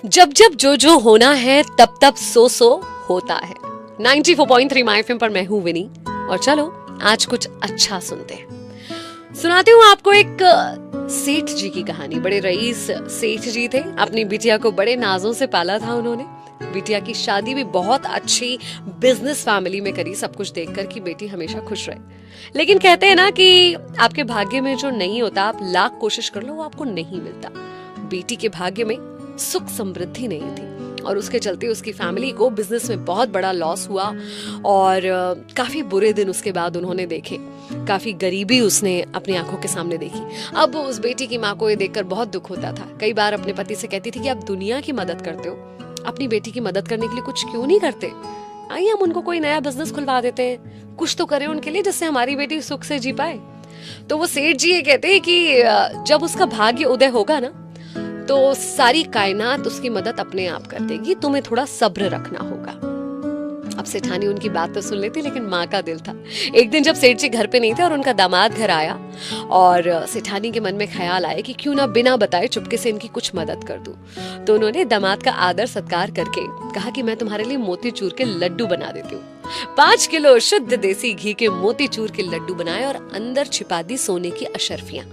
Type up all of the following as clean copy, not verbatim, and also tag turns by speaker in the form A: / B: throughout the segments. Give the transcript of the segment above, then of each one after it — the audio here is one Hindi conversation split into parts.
A: जब जब जो जो होना है तब तब सो होता है। 94.3 माय एफएम पर मैं हूं विनी और चलो आज कुछ अच्छा सुनते हैं। सुनाती हूँ आपको एक सेठ जी की कहानी। बड़े रईस सेठ जी थे, अपनी बिटिया को बड़े नाजों से पाला था उन्होंने। बिटिया की शादी भी बहुत अच्छी बिजनेस फैमिली में करी, सब कुछ देखकर कि बेटी हमेशा खुश रहे। लेकिन कहते हैं ना कि आपके भाग्य में जो नहीं होता, आप लाख कोशिश कर लो वो आपको नहीं मिलता। बेटी के भाग्य में सुख समृद्धि नहीं थी और उसके चलते उसकी फैमिली को बिजनेस में बहुत बड़ा लॉस हुआ और काफी बुरे दिन उसके बाद उन्होंने देखे। काफी गरीबी उसने अपनी आंखों के सामने देखी। अब उस बेटी की माँ को ये देखकर बहुत दुख होता था। कई बार अपने पति से कहती थी कि आप दुनिया की मदद करते हो, अपनी बेटी की मदद करने के लिए कुछ क्यों नहीं करते? आइए हम उनको कोई नया बिजनेस खुलवा देते हैं, कुछ तो करें उनके लिए जिससे हमारी बेटी सुख से जी पाए। तो वो सेठ जी ये कहते हैं कि जब उसका भाग्य उदय होगा ना तो सारी कायनात उसकी मदद अपने आप कर देगी, तुम्हें थोड़ा सब्र रखना होगा। अब सेठानी उनकी बात तो सुन लेती, लेकिन माँ का दिल था। एक दिन जब सेठ जी घर पे नहीं थे और उनका दामाद घर आया और सेठानी के मन में ख्याल आया कि क्यों ना बिना बताए चुपके से इनकी कुछ मदद कर दूं। तो उन्होंने दामाद का आदर सत्कार करके कहा कि मैं तुम्हारे लिए मोतीचूर के लड्डू बना देती हूँ। 5 किलो शुद्ध देसी घी के मोतीचूर के लड्डू बनाए और अंदर छिपा दी सोने की अशर्फियां।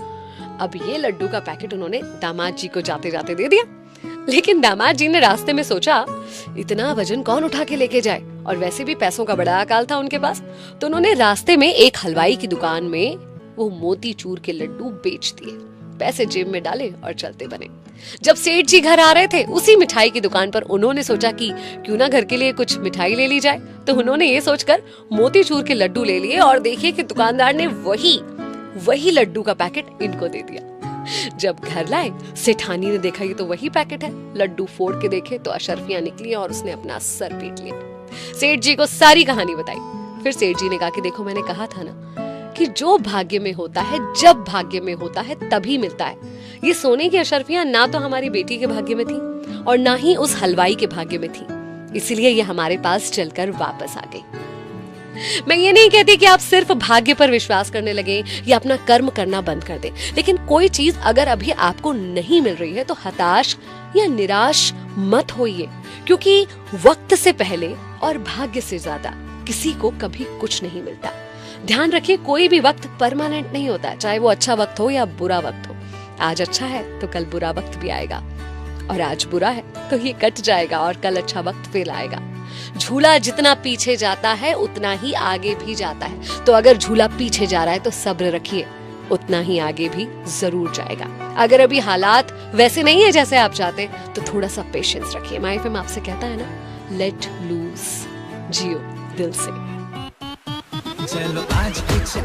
A: अब ये लड्डू का पैकेट उन्होंने दामाद जी को जाते जाते दे दिया। लेकिन दामाद जी ने रास्ते में सोचा इतना वजन कौन उठा के लेके जाए, और वैसे भी पैसों का बड़ा अकाल था उनके पास। तो उन्होंने रास्ते में एक हलवाई की दुकान में वो मोतीचूर के लड्डू बेच दिए, पैसे जेब में डाले और चलते बने। जब सेठ जी घर आ रहे थे उसी मिठाई की दुकान पर उन्होंने सोचा कि क्यों ना घर के लिए कुछ मिठाई ले ली जाए। तो उन्होंने ये सोचकर मोतीचूर के लड्डू ले लिए और देखिए कि दुकानदार ने वही लड्डू का पैकेट इनको दे दिया। जब घर लाए सेठानी ने देखा ये तो वही पैकेट है। लड्डू फोड़ के देखे तो अशर्फियां निकली और उसने अपना सर पीट लिया। सेठ जी को सारी कहानी बताई। फिर सेठ जी ने कहा कि देखो मैंने कहा था ना कि जो भाग्य में होता है, जब भाग्य में होता है तभी मिलता है। ये सोने की अशर्फियां ना तो हमारी बेटी के भाग्य में थी और ना ही उस हलवाई के भाग्य में थी, इसलिए ये हमारे पास चलकर वापस आ गई। मैं ये नहीं कहती कि आप सिर्फ भाग्य पर विश्वास करने लगे या अपना कर्म करना बंद कर दें, लेकिन कोई चीज अगर अभी आपको नहीं मिल रही है तो हताश या निराश मत होइए, क्योंकि वक्त से पहले और भाग्य से ज्यादा किसी को कभी कुछ नहीं मिलता। ध्यान रखिए, कोई भी वक्त परमानेंट नहीं होता, चाहे वो अच्छा वक्त हो या बुरा वक्त हो। आज अच्छा है तो कल बुरा वक्त भी आएगा, और आज बुरा है तो ये कट जाएगा और कल अच्छा वक्त फिर आएगा। झूला जितना पीछे जाता है उतना ही आगे भी जाता है, तो अगर झूला पीछे जा रहा है तो सब्र रखिए, उतना ही आगे भी जरूर जाएगा। अगर अभी हालात वैसे नहीं है जैसे आप चाहते तो थोड़ा सा पेशेंस रखिए। माय एफएम आपसे कहता है ना, लेट लूज, जियो दिल से।
B: चलो आज कुछ